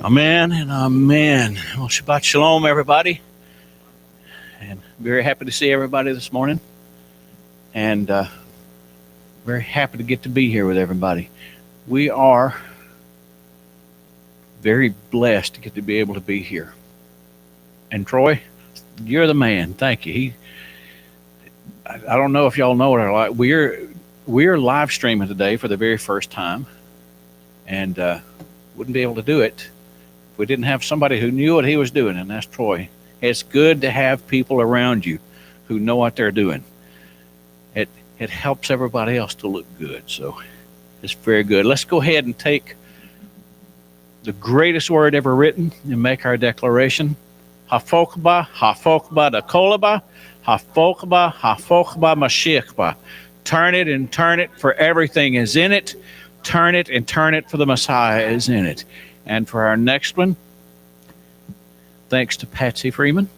Amen and amen. Well, Shabbat Shalom, everybody. And very happy to see everybody this morning. And very happy to get to be here with everybody. We are very blessed to get to be able to be here. And Troy, you're the man. Thank you. I don't know if y'all know it or not. We're live streaming today for the very first time. And wouldn't be able to do it we didn't have somebody who knew what he was doing, and that's Troy. It's good to have people around you who know what they're doing. It helps everybody else to look good, so it's very good. Let's go ahead and take the greatest word ever written and make our declaration. Hafokba, hafokba da kolaba, hafokba, hafokba mashiachba. Turn it and turn it, for everything is in it. Turn it and turn it, for the Messiah is in it. And for our next one, thanks to Patsy Freeman,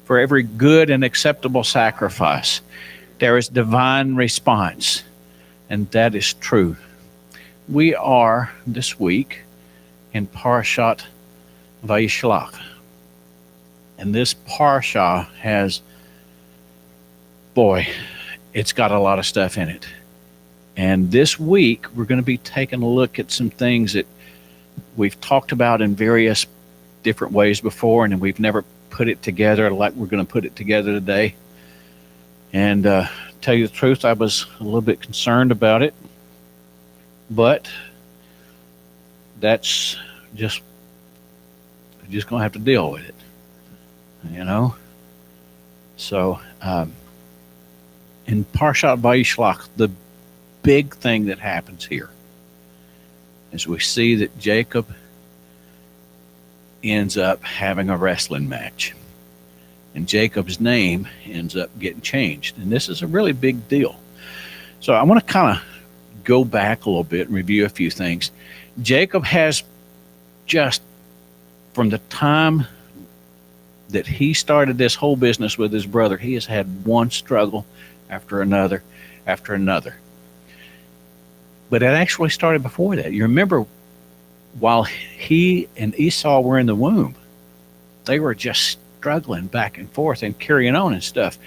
for every good and acceptable sacrifice, there is divine response. And that is true. We are, this week, in Parashat Vayishlach. And this Parasha has, it's got a lot of stuff in it. And this week, we're going to be taking a look at some things that we've talked about in various different ways before, and we've never put it together like we're going to put it together today. And tell you the truth, I was a little bit concerned about it, but that's just going to have to deal with it, you know. So in Parashat Vayishlach, the big thing that happens here is we see that Jacob ends up having a wrestling match. And Jacob's name ends up getting changed. And this is a really big deal. So I want to kind of go back a little bit and review a few things. Jacob has just, from the time that he started this whole business with his brother, he has had one struggle after another after another. But it actually started before that. You remember, while he and Esau were in the womb, they were just struggling back and forth and carrying on and stuff.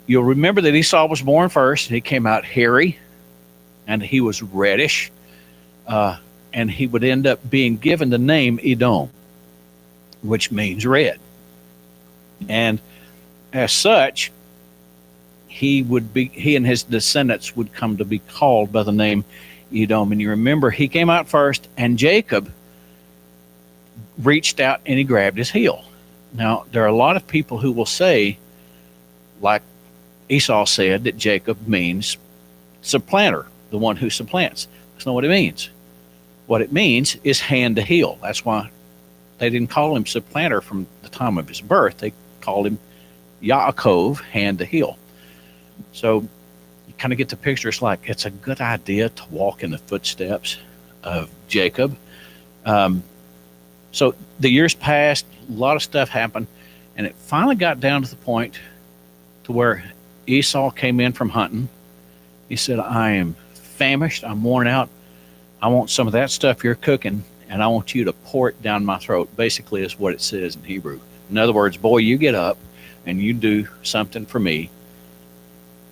You'll remember that Esau was born first, and he came out hairy, and he was reddish, and he would end up being given the name Edom, which means red. And as such, he and his descendants would come to be called by the name Edom. And you remember, he came out first, and Jacob reached out and he grabbed his heel. Now, there are a lot of people who will say, like Esau said, that Jacob means supplanter, the one who supplants. That's not what it means. What it means is hand to heel. That's why they didn't call him supplanter from the time of his birth. They called him Yaakov, hand to heel. So you kind of get the picture. It's like, it's a good idea to walk in the footsteps of Jacob. So the years passed, a lot of stuff happened, and it finally got down to the point to where Esau came in from hunting. He said, I am famished, I'm worn out, I want some of that stuff you're cooking, and I want you to pour it down my throat. Basically is what it says in Hebrew. In other words, boy, you get up and you do something for me.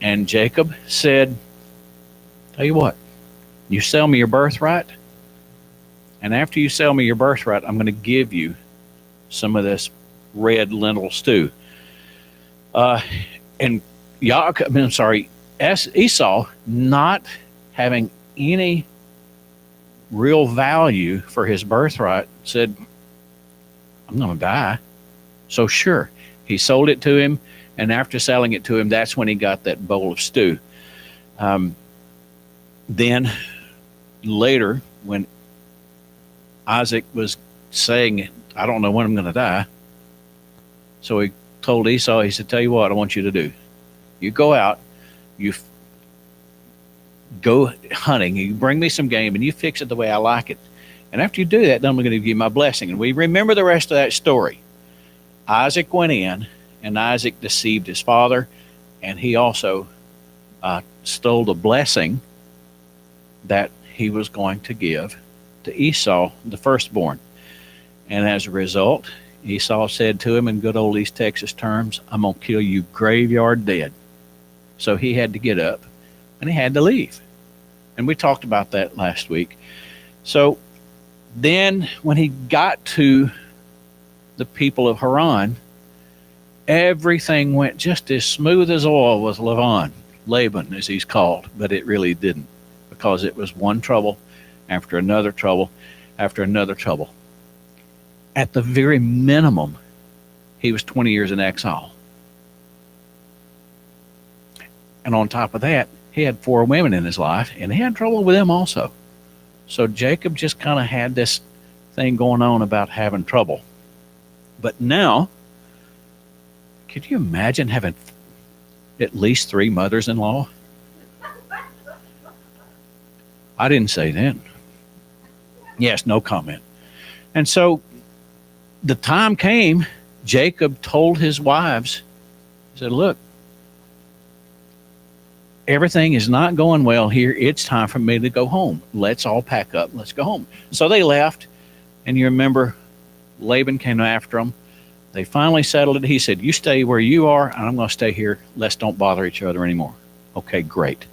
And Jacob said, tell you what, you sell me your birthright, and after you sell me your birthright, I'm going to give you some of this red lentil stew. And Esau, not having any real value for his birthright, said, I'm going to die. So sure, he sold it to him. And after selling it to him, that's when he got that bowl of stew. Then later, when Isaac was saying, I don't know when I'm going to die. So he told Esau, he said, tell you what I want you to do. You go out, you go hunting, you bring me some game, and you fix it the way I like it. And after you do that, then I'm going to give you my blessing. And we remember the rest of that story. Isaac went in, and Isaac deceived his father, and he also stole the blessing that he was going to give to Esau, the firstborn. And as a result, Esau said to him in good old East Texas terms, I'm going to kill you graveyard dead. So he had to get up and he had to leave. And we talked about that last week. So then when he got to the people of Haran, everything went just as smooth as oil with Laban as he's called, but it really didn't, because it was one trouble after another trouble after another trouble. At the very minimum, he was 20 years in exile. And on top of that, he had 4 women in his life, and he had trouble with them also. So Jacob just kind of had this thing going on about having trouble. But now, could you imagine having at least 3 mothers-in-law? I didn't say that. Yes, no comment. And so the time came, Jacob told his wives, he said, look, everything is not going well here. It's time for me to go home. Let's all pack up. Let's go home. So they left, and you remember Laban came after them. They finally settled it. He said, you stay where you are, and I'm going to stay here. Let's don't bother each other anymore. Okay, great.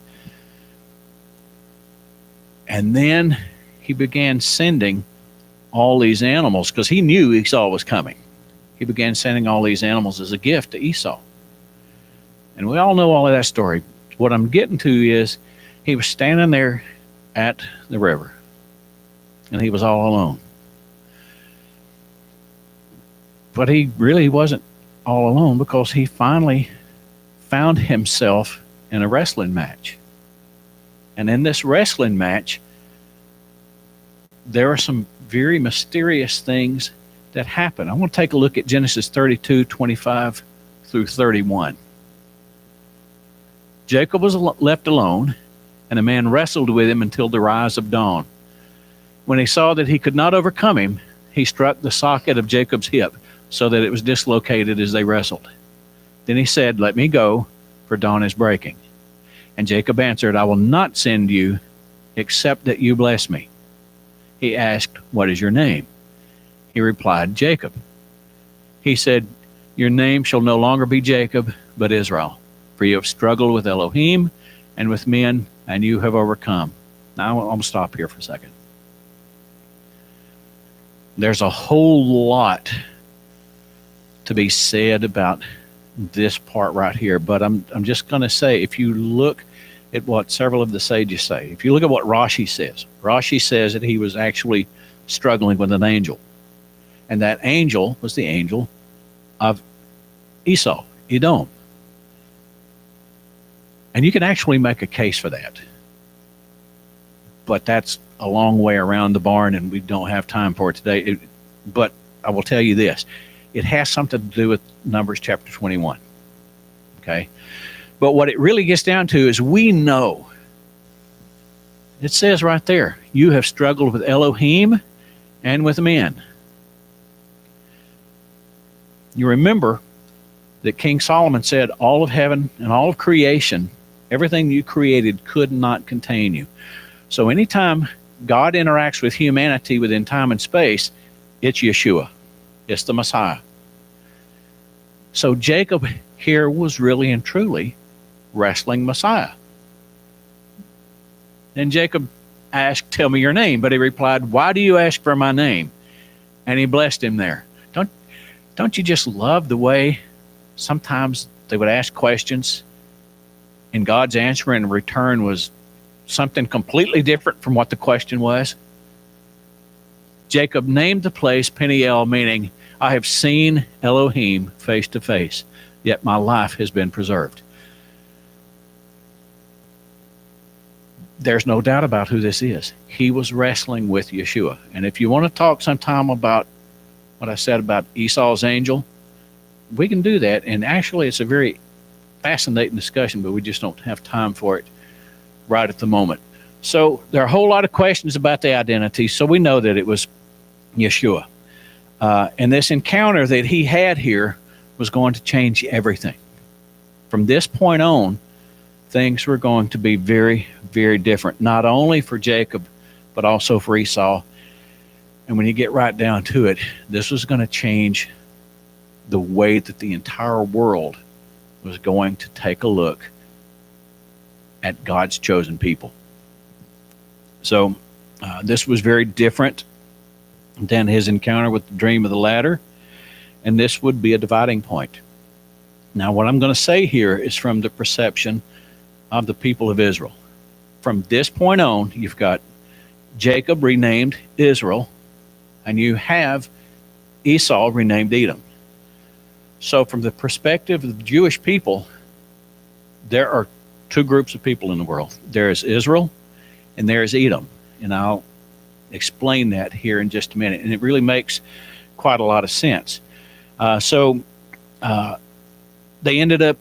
And then he began sending all these animals, because he knew Esau was coming. He began sending all these animals as a gift to Esau. And we all know all of that story. What I'm getting to is he was standing there at the river, and he was all alone. But he really wasn't all alone, because he finally found himself in a wrestling match. And in this wrestling match, there are some very mysterious things that happen. I want to take a look at Genesis 32:25 through 31. Jacob was left alone, and a man wrestled with him until the rise of dawn. When he saw that he could not overcome him, he struck the socket of Jacob's hip so that it was dislocated as they wrestled. Then he said, let me go, for dawn is breaking. And Jacob answered, I will not send you except that you bless me. He asked, what is your name? He replied, Jacob. He said, your name shall no longer be Jacob, but Israel, for you have struggled with Elohim and with men, and you have overcome. Now I'm going to stop here for a second. There's a whole lot to be said about this part right here, but I'm just going to say, if you look at what several of the sages say, if you look at what Rashi says that he was actually struggling with an angel, and that angel was the angel of Esau, Edom. And you can actually make a case for that, but that's a long way around the barn, and we don't have time for it today. But I will tell you this. It has something to do with Numbers chapter 21. Okay? But what it really gets down to is we know. It says right there, you have struggled with Elohim and with men. You remember that King Solomon said all of heaven and all of creation, everything you created could not contain you. So anytime God interacts with humanity within time and space, it's Yeshua. It's the Messiah. So Jacob here was really and truly wrestling Messiah. Then Jacob asked, tell me your name. But he replied, why do you ask for my name? And he blessed him there. Don't you just love the way sometimes they would ask questions and God's answer in return was something completely different from what the question was? Jacob named the place Peniel, meaning, I have seen Elohim face to face, yet my life has been preserved. There's no doubt about who this is. He was wrestling with Yeshua. And if you want to talk sometime about what I said about Esau's angel, we can do that. And actually, it's a very fascinating discussion, but we just don't have time for it right at the moment. So there are a whole lot of questions about the identity. So we know that it was Yeshua. And this encounter that he had here was going to change everything. From this point on, things were going to be very, very different, not only for Jacob, but also for Esau. And when you get right down to it, this was going to change the way that the entire world was going to take a look at God's chosen people. So this was very different than his encounter with the dream of the ladder, and this would be a dividing point. Now, what I'm going to say here is from the perception of the people of Israel. From this point on, you've got Jacob renamed Israel, and you have Esau renamed Edom. So from the perspective of the Jewish people, there are two groups of people in the world. There is Israel, and there is Edom. And I'll explain that here in just a minute. And it really makes quite a lot of sense. So they ended up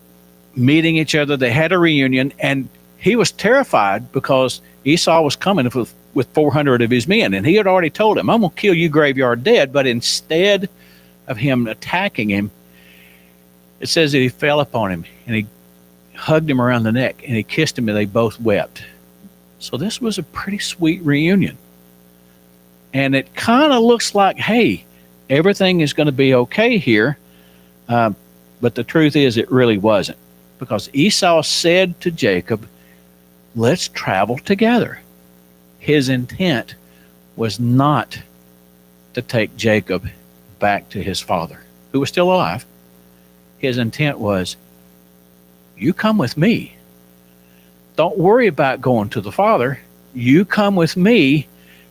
meeting each other. They had a reunion, and he was terrified because Esau was coming with 400 of his men. And he had already told him, I'm going to kill you graveyard dead. But instead of him attacking him, it says that he fell upon him, and he hugged him around the neck, and he kissed him, and they both wept. So this was a pretty sweet reunion. And it kind of looks like, hey, everything is going to be okay here. But the truth is, it really wasn't. Because Esau said to Jacob, let's travel together. His intent was not to take Jacob back to his father, who was still alive. His intent was, you come with me. Don't worry about going to the father. You come with me.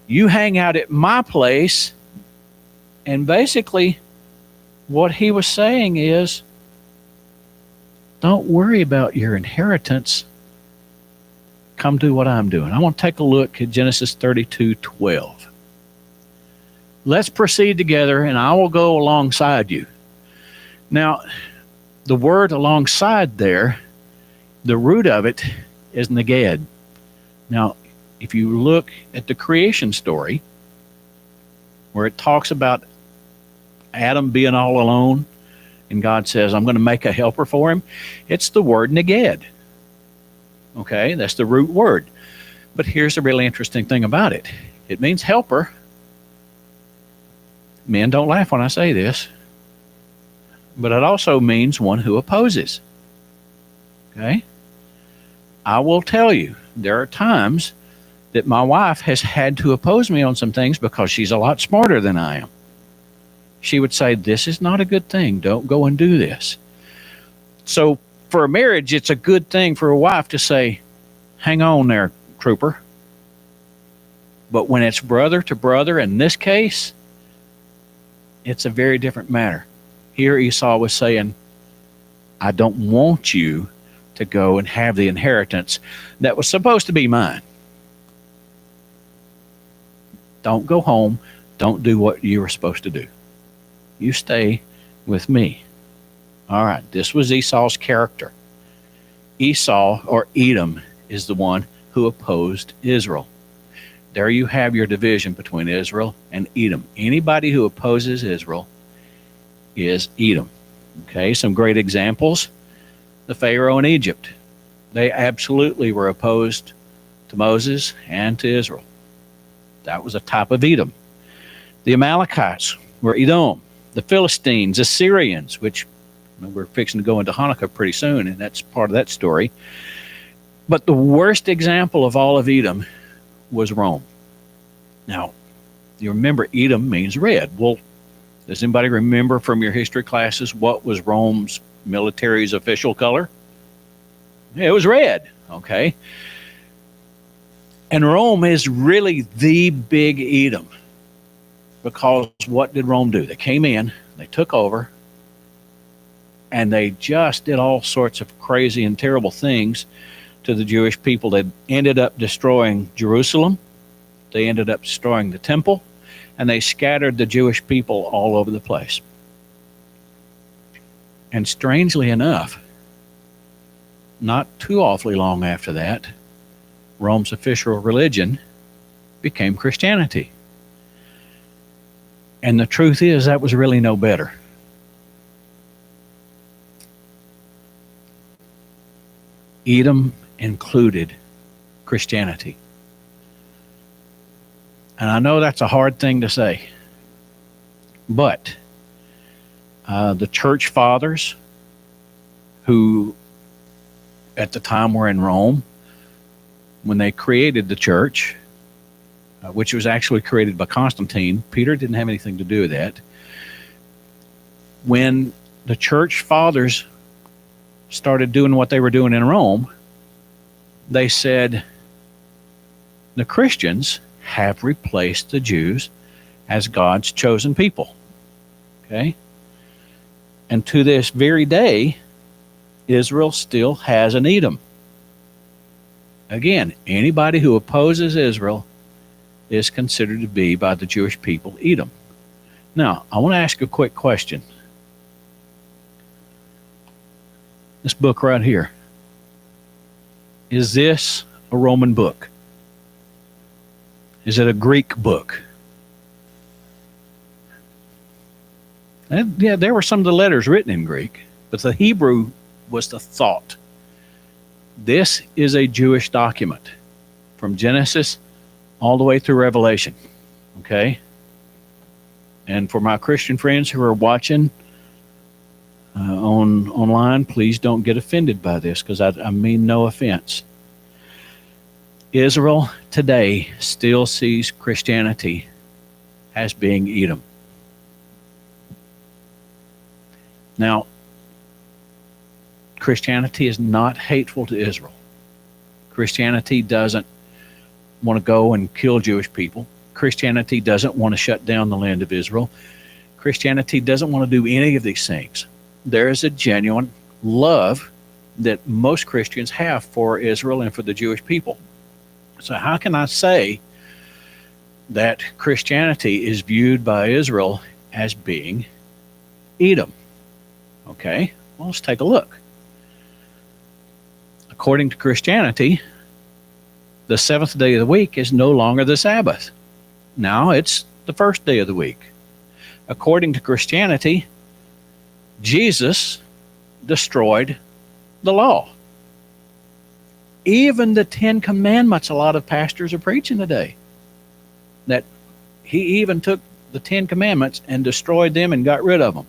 You hang out at my place. And basically, what he was saying is, don't worry about your inheritance. Come do what I'm doing. I want to take a look at Genesis 32:12. Let's proceed together, and I will go alongside you. Now, the word alongside there, the root of it is neged. Now, if you look at the creation story, where it talks about Adam being all alone, and God says, I'm going to make a helper for him, it's the word neged. Okay, that's the root word. But here's the really interesting thing about it. It means helper. Men, don't laugh when I say this. But it also means one who opposes. Okay? I will tell you, there are times that my wife has had to oppose me on some things because she's a lot smarter than I am. She would say, this is not a good thing. Don't go and do this. So for a marriage, it's a good thing for a wife to say, hang on there, trooper. But when it's brother to brother, in this case, it's a very different matter. Here Esau was saying, I don't want you to go and have the inheritance that was supposed to be mine. Don't go home. Don't do what you were supposed to do. You stay with me. All right, this was Esau's character. Esau, or Edom, is the one who opposed Israel. There you have your division between Israel and Edom. Anybody who opposes Israel is Edom. Okay, some great examples. The Pharaoh in Egypt. They absolutely were opposed to Moses and to Israel. That was a type of Edom. The Amalekites were Edom. The Philistines, Assyrians, which we're fixing to go into Hanukkah pretty soon, and that's part of that story. But the worst example of all of Edom was Rome. Now, you remember Edom means red. Well, does anybody remember from your history classes what was Rome's military's official color? It was red, okay? And Rome is really the big Edom, because what did Rome do? They came in, they took over, and they just did all sorts of crazy and terrible things to the Jewish people. They ended up destroying Jerusalem. They ended up destroying the temple, and they scattered the Jewish people all over the place. And strangely enough, not too awfully long after that, Rome's official religion became Christianity. And the truth is, that was really no better. Edom included Christianity. And I know that's a hard thing to say, but the church fathers who at the time were in Rome, when they created the church, which was actually created by Constantine, Peter didn't have anything to do with that. When the church fathers started doing what they were doing in Rome, they said the Christians have replaced the Jews as God's chosen people. Okay? And to this very day, Israel still has an Edom. Again, anybody who opposes Israel is considered to be, by the Jewish people, Edom. Now, I want to ask a quick question. This book right here, is this a Roman book? Is it a Greek book? And yeah, there were some of the letters written in Greek, but the Hebrew was the thought. This is a Jewish document from Genesis all the way through Revelation. Okay? And for my Christian friends who are watching online, please don't get offended by this, because I mean no offense. Israel today still sees Christianity as being Edom. Now, Christianity is not hateful to Israel. Christianity doesn't want to go and kill Jewish people. Christianity doesn't want to shut down the land of Israel. Christianity doesn't want to do any of these things. There is a genuine love that most Christians have for Israel and for the Jewish people. So how can I say that Christianity is viewed by Israel as being Edom? Okay, well, let's take a look. According to Christianity, the seventh day of the week is no longer the Sabbath. Now it's the first day of the week. According to Christianity, Jesus destroyed the law. Even the 10 Commandments, a lot of pastors are preaching today, that he even took the 10 Commandments and destroyed them and got rid of them.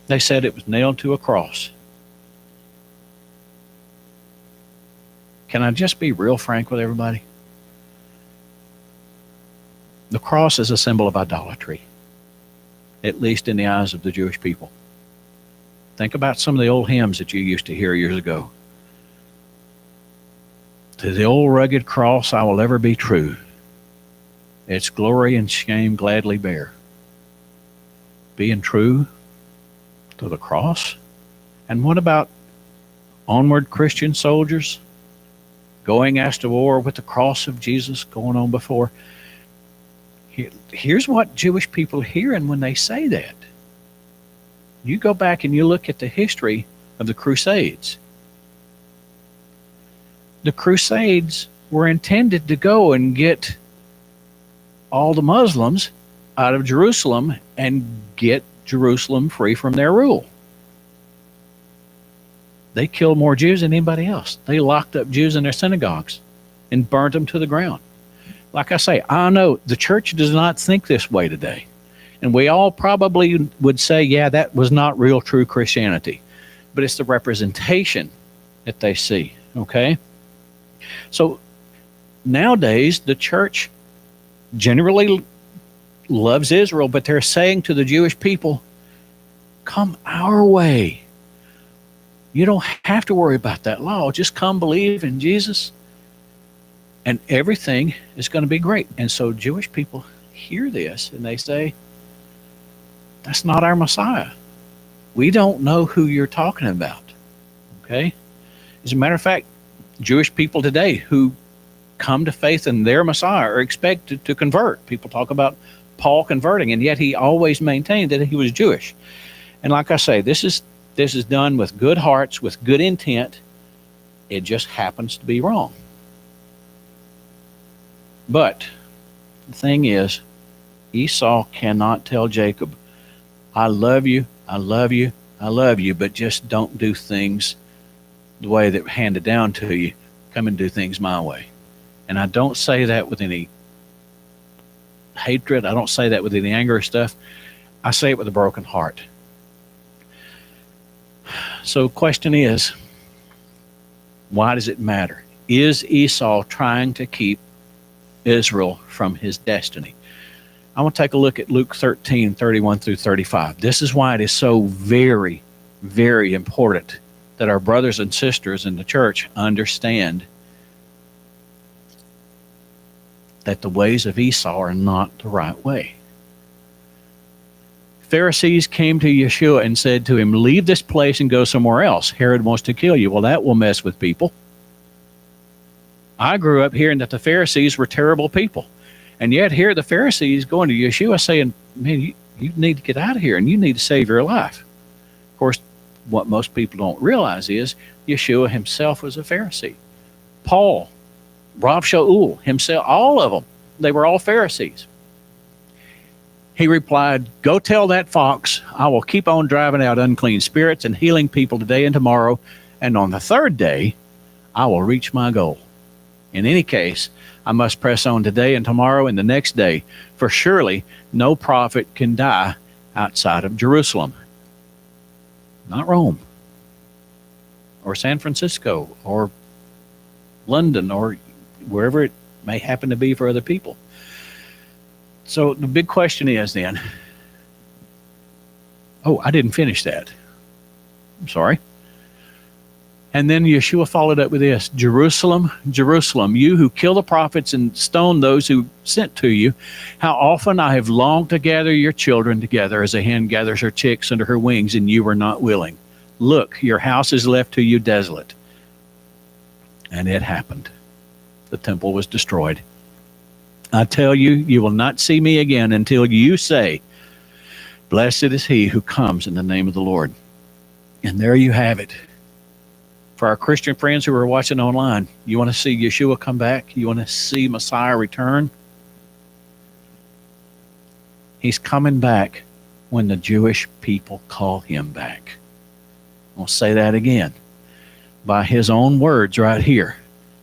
They said it was nailed to a cross. Can I just be real frank with everybody? The cross is a symbol of idolatry, at least in the eyes of the Jewish people. Think about some of the old hymns that you used to hear years ago. To the old rugged cross I will ever be true. Its glory and shame gladly bear. Being true to the cross? And what about onward Christian soldiers going as to war with the cross of Jesus going on before? Here's what Jewish people are hearing when they say that. You go back and you look at the history of the Crusades. The Crusades were intended to go and get all the Muslims out of Jerusalem and get Jerusalem free from their rule. They killed more Jews than anybody else. They locked up Jews in their synagogues and burned them to the ground. Like I say, I know the church does not think this way today. And we all probably would say, yeah, that was not real true Christianity. But it's the representation that they see, okay? So nowadays, the church generally loves Israel, but they're saying to the Jewish people, come our way. You don't have to worry about that law. Just come believe in Jesus, and everything is going to be great. And so Jewish people hear this, and they say, that's not our Messiah. We don't know who you're talking about, okay? As a matter of fact, Jewish people today who come to faith in their Messiah are expected to convert. People talk about Paul converting, and yet he always maintained that he was Jewish. And like I say, this is done with good hearts, with good intent. It just happens to be wrong. But the thing is, Esau cannot tell Jacob, I love you, I love you, I love you, but just don't do things the way that were handed down to you. come and do things my way. And I don't say that with any hatred. I don't say that with any anger or stuff. I say it with a broken heart. So the question is, why does it matter? Is Esau trying to keep Israel from his destiny? I want to take a look at Luke 13, 31 through 35. This is why it is so very, very important that our brothers and sisters in the church understand that the ways of Esau are not the right way. Pharisees came to Yeshua and said to him, leave this place and go somewhere else. Herod wants to kill you. Well, that will mess with people. I grew up hearing that the Pharisees were terrible people. And yet here the Pharisees going to Yeshua saying, man, you need to get out of here and you need to save your life. Of course, what most people don't realize is Yeshua himself was a Pharisee. Paul, Rav Shaul himself, all of them, they were all Pharisees. He replied, go tell that fox, I will keep on driving out unclean spirits and healing people today and tomorrow, and on the third day, I will reach my goal. In any case, I must press on today and tomorrow and the next day, for surely no prophet can die outside of Jerusalem. Not Rome, or San Francisco, or London, or wherever it may happen to be for other people. So the big question is then, I didn't finish that. I'm sorry. And then Yeshua followed up with this, Jerusalem, Jerusalem, you who kill the prophets and stone those who sent to you, how often I have longed to gather your children together as a hen gathers her chicks under her wings, and you were not willing. Look, your house is left to you desolate. And it happened. The temple was destroyed. I tell you, you will not see me again until you say, blessed is he who comes in the name of the Lord. And there you have it. For our Christian friends who are watching online, you want to see Yeshua come back? You want to see Messiah return? He's coming back when the Jewish people call him back. I'll say that again. By his own words right here.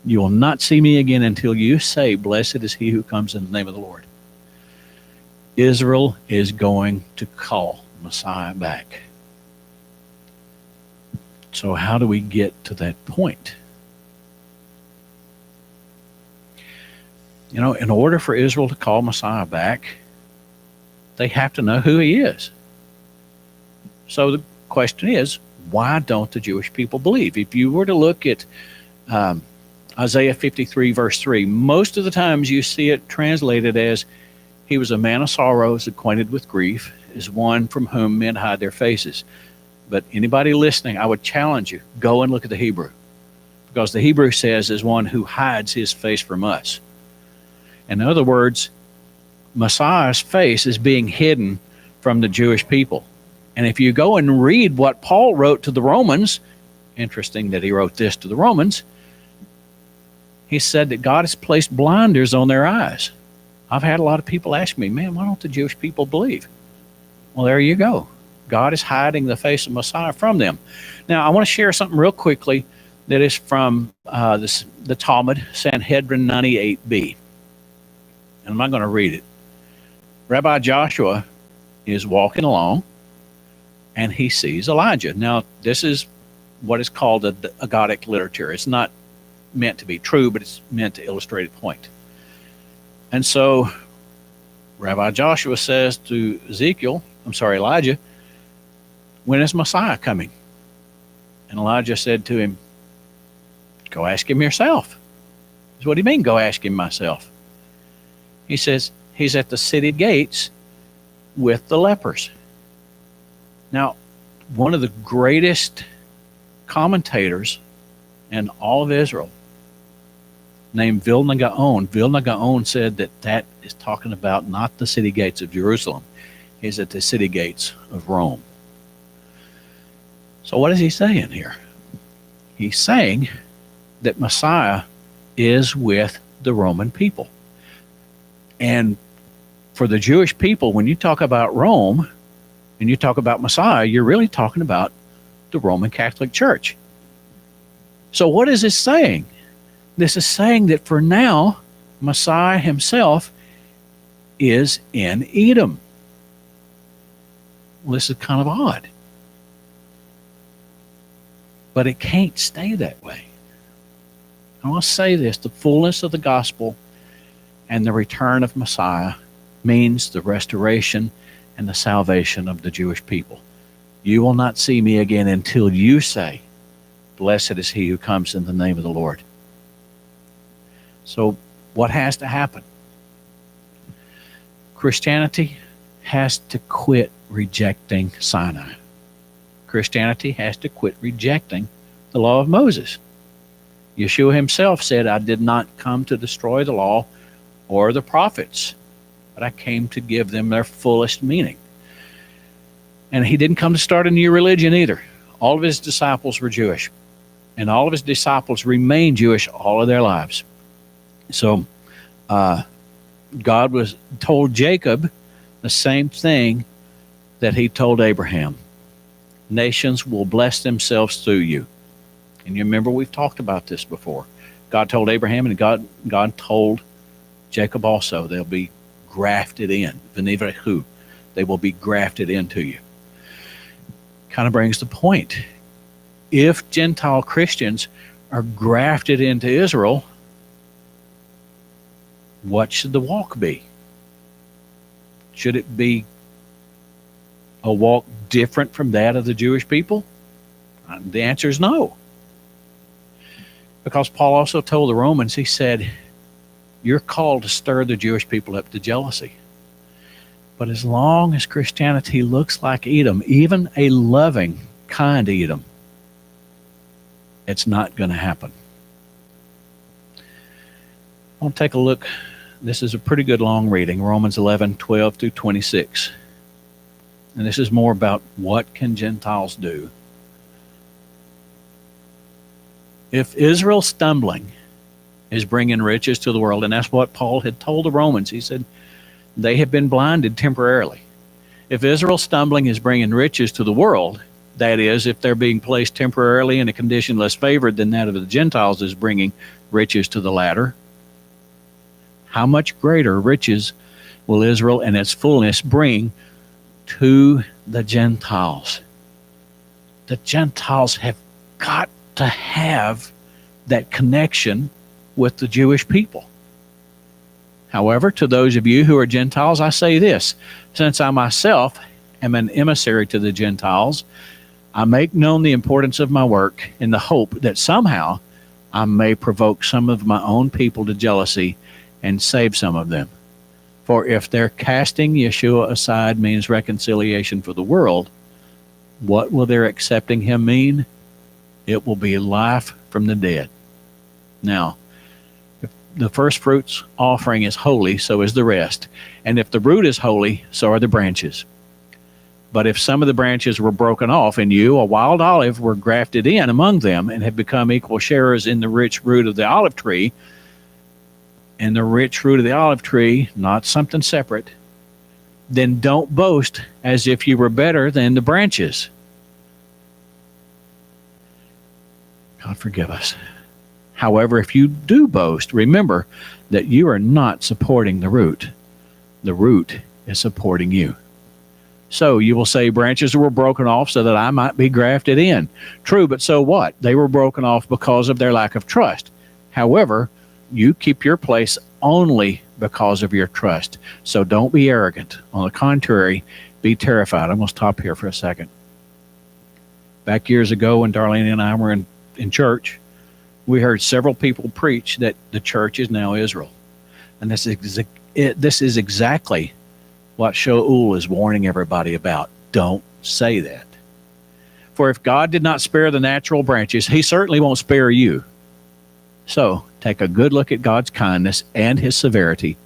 You will not see me again until you say, blessed is he who comes in the name of the Lord. Israel is going to call Messiah back. So how do we get to that point? You know, in order for Israel to call Messiah back, they have to know who he is. So the question is, why don't the Jewish people believe? If you were to look at Isaiah 53, verse 3, most of the times you see it translated as, he was a man of sorrows, acquainted with grief, is one from whom men hide their faces. But anybody listening, I would challenge you, go and look at the Hebrew. Because the Hebrew says, is one who hides his face from us. In other words, Messiah's face is being hidden from the Jewish people. And if you go and read what Paul wrote to the Romans, interesting that he wrote this to the Romans, he said that God has placed blinders on their eyes. I've had a lot of people ask me, man, why don't the Jewish people believe? Well, there you go. God is hiding the face of Messiah from them. Now, I want to share something real quickly that is from the Talmud, Sanhedrin 98b. And I'm not going to read it. Rabbi Joshua is walking along, and he sees Elijah. Now, this is what is called a agadic literature. It's not meant to be true, but it's meant to illustrate a point. And so Rabbi Joshua says to Elijah, when is Messiah coming? And Elijah said to him, go ask him yourself. He says, what do you mean, go ask him myself? He says, he's at the city gates with the lepers. Now, one of the greatest commentators in all of Israel, named Vilna Gaon said that is talking about not the city gates of Jerusalem. He's at the city gates of Rome. So what is he saying here? He's saying that Messiah is with the Roman people. And for the Jewish people, when you talk about Rome and you talk about Messiah, you're really talking about the Roman Catholic Church. So what is this saying? This is saying that for now, Messiah himself is in Edom. Well, this is kind of odd. But it can't stay that way. I want to say this, the fullness of the gospel and the return of Messiah means the restoration and the salvation of the Jewish people. You will not see me again until you say, blessed is he who comes in the name of the Lord. So what has to happen? Christianity has to quit rejecting Sinai. Christianity has to quit rejecting the law of Moses. Yeshua himself said, I did not come to destroy the law or the prophets, but I came to give them their fullest meaning. And he didn't come to start a new religion either. All of his disciples were Jewish, and all of his disciples remained Jewish all of their lives. So God told Jacob the same thing that he told Abraham. Nations will bless themselves through you. And you remember we've talked about this before. God told Abraham, and God told Jacob also, they'll be grafted in. V'nivrechu. They will be grafted into you. Kind of brings the point. If Gentile Christians are grafted into Israel, what should the walk be? Should it be a walk different from that of the Jewish people? The answer is no. Because Paul also told the Romans, he said, you're called to stir the Jewish people up to jealousy. But as long as Christianity looks like Edom, even a loving, kind Edom, it's not going to happen. I'll take a look. This is a pretty good long reading, Romans 11:12 through 26. And this is more about what can Gentiles do. If Israel's stumbling is bringing riches to the world, and that's what Paul had told the Romans, he said, they have been blinded temporarily. If Israel's stumbling is bringing riches to the world, that is, if they're being placed temporarily in a condition less favored than that of the Gentiles is bringing riches to the latter, how much greater riches will Israel and its fullness bring to the Gentiles? The Gentiles have got to have that connection with the Jewish people. However, to those of you who are Gentiles, I say this, since I myself am an emissary to the Gentiles, I make known the importance of my work in the hope that somehow I may provoke some of my own people to jealousy and save some of them. For if their casting Yeshua aside means reconciliation for the world, what will their accepting him mean? It will be life from the dead. Now, if the first fruits offering is holy, so is the rest. And if the root is holy, so are the branches. But if some of the branches were broken off, and you, a wild olive, were grafted in among them, and have become equal sharers in the rich root of the olive tree, and the rich fruit of the olive tree, not something separate, then don't boast as if you were better than the branches. God forgive us. However, if you do boast, remember that you are not supporting the root. The root is supporting you. So you will say, branches were broken off so that I might be grafted in. True, but so what? They were broken off because of their lack of trust. However, you keep your place only because of your trust. So don't be arrogant. On the contrary, be terrified. I'm going to stop here for a second. Back years ago when Darlene and I were in church, we heard several people preach that the church is now Israel. And this is exactly what Shaul is warning everybody about. Don't say that. For if God did not spare the natural branches, he certainly won't spare you. So take a good look at God's kindness and his severity.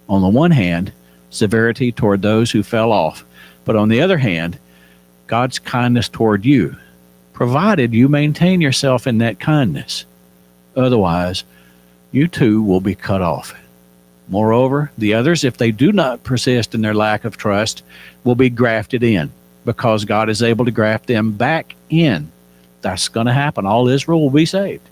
On the one hand, severity toward those who fell off. But on the other hand, God's kindness toward you, provided you maintain yourself in that kindness. Otherwise, you too will be cut off. Moreover, the others, if they do not persist in their lack of trust, will be grafted in, because God is able to graft them back in. That's going to happen. All Israel will be saved.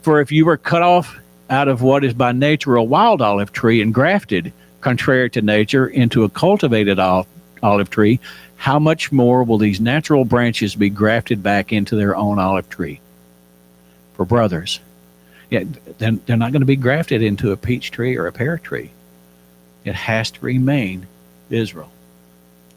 For if you were cut off out of what is by nature a wild olive tree and grafted, contrary to nature, into a cultivated olive tree, how much more will these natural branches be grafted back into their own olive tree? For brothers, yeah, then they're not going to be grafted into a peach tree or a pear tree. It has to remain Israel.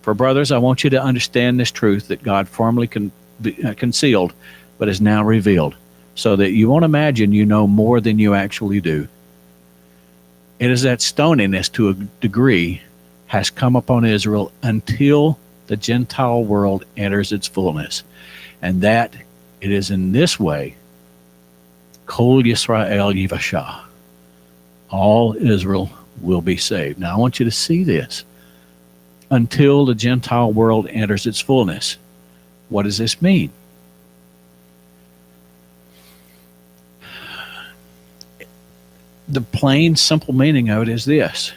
For brothers, I want you to understand this truth that God formerly concealed, but is now revealed, so that you won't imagine you know more than you actually do. It is that stoniness to a degree has come upon Israel until the Gentile world enters its fullness. And that it is in this way, Kol Yisrael Yivashah, all Israel will be saved. Now I want you to see this. Until the Gentile world enters its fullness. What does this mean? The plain, simple meaning of it is this.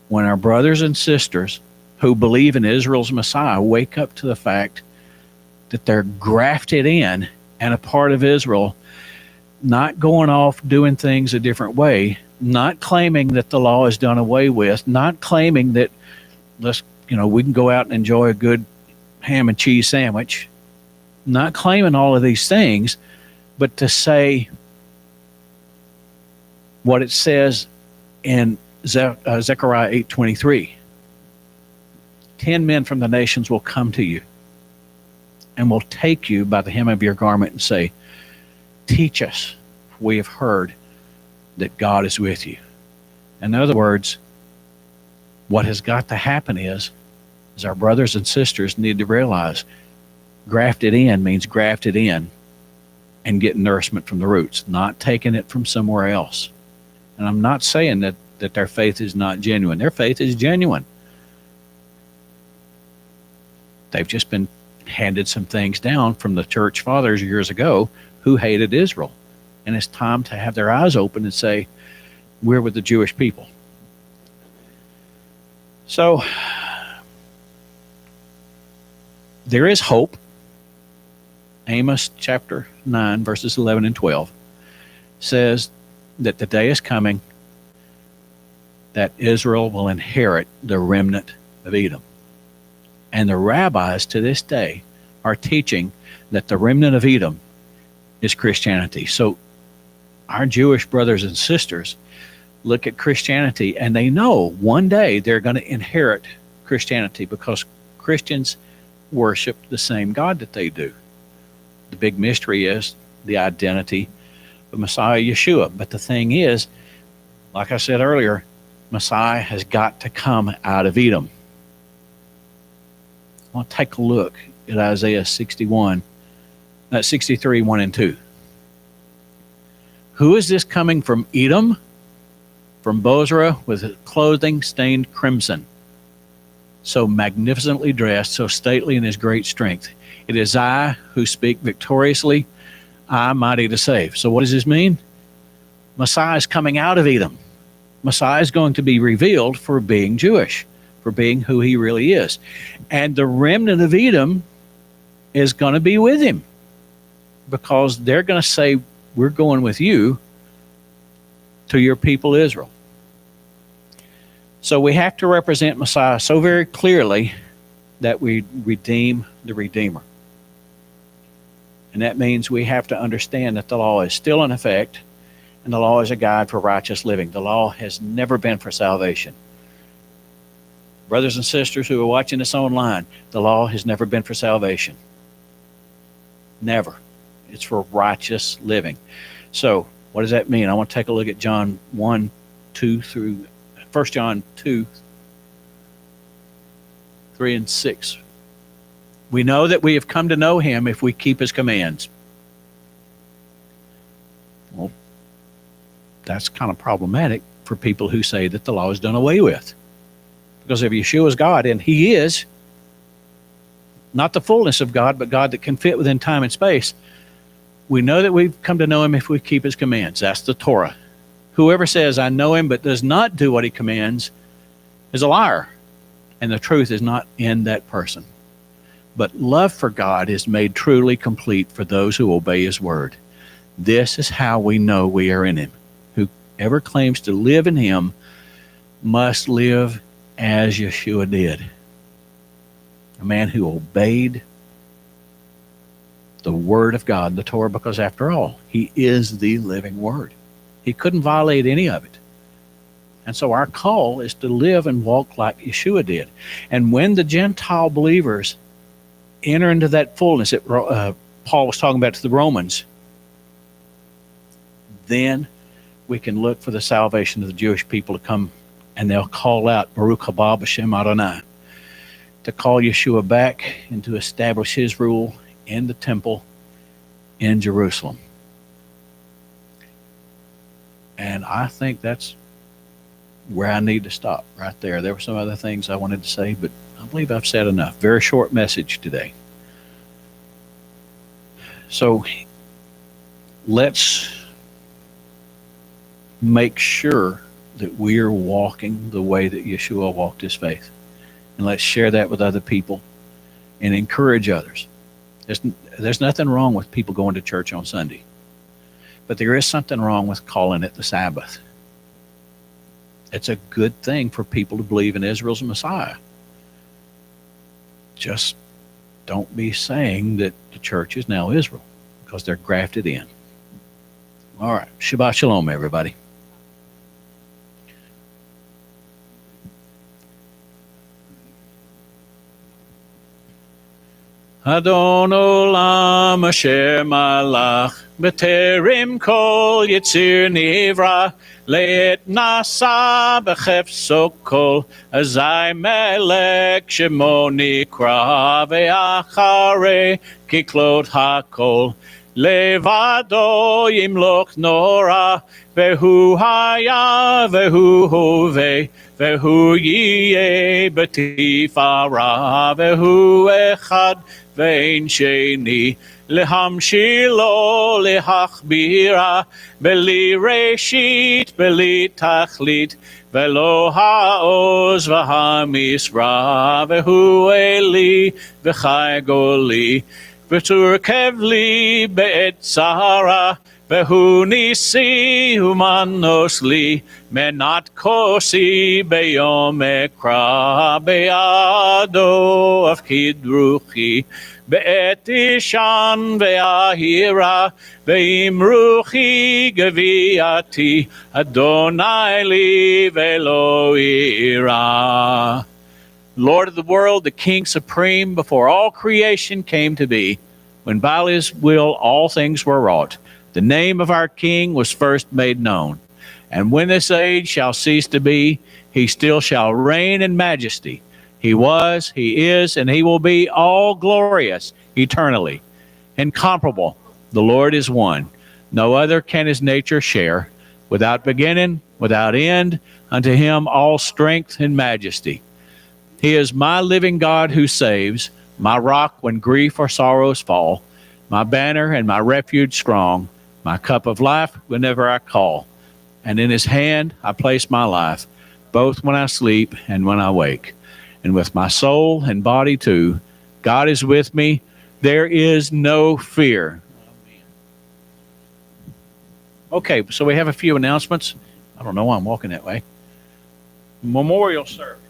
When our brothers and sisters who believe in Israel's Messiah wake up to the fact that they're grafted in and a part of Israel, not going off doing things a different way, not claiming that the law is done away with, not claiming that we can go out and enjoy a good ham and cheese sandwich, not claiming all of these things, but to say what it says in Zechariah 8:23. 10 men from the nations will come to you and will take you by the hem of your garment and say, teach us, we have heard that God is with you. In other words, what has got to happen is our brothers and sisters need to realize grafted in means grafted in and get nourishment from the roots, not taking it from somewhere else. And I'm not saying that their faith is not genuine. Their faith is genuine. They've just been handed some things down from the church fathers years ago who hated Israel. And it's time to have their eyes open and say, we're with the Jewish people. So there is hope. Amos chapter 9, verses 11 and 12 says that the day is coming that Israel will inherit the remnant of Edom. And the rabbis to this day are teaching that the remnant of Edom is Christianity. So our Jewish brothers and sisters look at Christianity and they know one day they're going to inherit Christianity because Christians worship the same God that they do. The big mystery is the identity of Messiah Yeshua. But the thing is, like I said earlier, Messiah has got to come out of Edom. I want to take a look at Isaiah 63, 1 and 2. Who is this coming from Edom? From Bozrah with clothing stained crimson, so magnificently dressed, so stately in his great strength. It is I who speak victoriously, I mighty to save. So what does this mean? Messiah is coming out of Edom. Messiah is going to be revealed for being Jewish, for being who he really is. And the remnant of Edom is going to be with him because they're going to say, we're going with you to your people Israel. So we have to represent Messiah so very clearly that we redeem the Redeemer. And that means we have to understand that the law is still in effect, and the law is a guide for righteous living. The law has never been for salvation. Brothers and sisters who are watching this online, the law has never been for salvation. Never. It's for righteous living. So what does that mean? I want to take a look at John 1, 2 through 1 John 2, 3 and 6. We know that we have come to know him if we keep his commands. Well, that's kind of problematic for people who say that the law is done away with. Because if Yeshua is God, and he is, not the fullness of God, but God that can fit within time and space, we know that we've come to know him if we keep his commands. That's the Torah. Whoever says, I know him, but does not do what he commands is a liar, and the truth is not in that person. But love for God is made truly complete for those who obey his word. This is how we know we are in him. Whoever claims to live in him must live as Yeshua did. A man who obeyed the word of God, the Torah, because after all, he is the living word. He couldn't violate any of it. And so our call is to live and walk like Yeshua did. And when the Gentile believers enter into that fullness that Paul was talking about to the Romans, then we can look for the salvation of the Jewish people to come, and they'll call out, Baruch haba b'shem Adonai, to call Yeshua back and to establish his rule in the temple in Jerusalem. And I think that's where I need to stop right there. There were some other things I wanted to say, but I believe I've said enough. Very short message today. So let's make sure that we are walking the way that Yeshua walked his faith. And let's share that with other people and encourage others. There's nothing wrong with people going to church on Sunday. But there is something wrong with calling it the Sabbath. It's a good thing for people to believe in Israel's Messiah. Just don't be saying that the church is now Israel, because they're grafted in. All right. Shabbat Shalom, everybody. Adon olam asher malach b'terem kol yitzir nivra le'et nasa b'chefso kol azai melech shemo nikra ve'achare kiklot hakol levado yimloch nora vehu haya vehu hove vehu yeh b'tifara vehu echad vein sheni lehamshilo lehachbira beli reshit beli tachlit velo haoz v'hamisra vehu eli v'chai goli v'turkev li be'et sahara vehu nisi humanos li menat kosi beyom ekra be'ado afkid ruchi be'et ishan ve'ahira ve'imruchi geviati Adonai li ve'lo ira. Lord of the world, the King supreme, before all creation came to be, when by his will all things were wrought, the name of our King was first made known. And when this age shall cease to be, he still shall reign in majesty. He was, he is, and he will be all glorious eternally. Incomparable, the Lord is one. No other can his nature share. Without beginning, without end, unto him all strength and majesty. He is my living God who saves, my rock when grief or sorrows fall, my banner and my refuge strong, my cup of life whenever I call. And in his hand I place my life, both when I sleep and when I wake. And with my soul and body too, God is with me. There is no fear. Okay, so we have a few announcements. I don't know why I'm walking that way. Memorial service.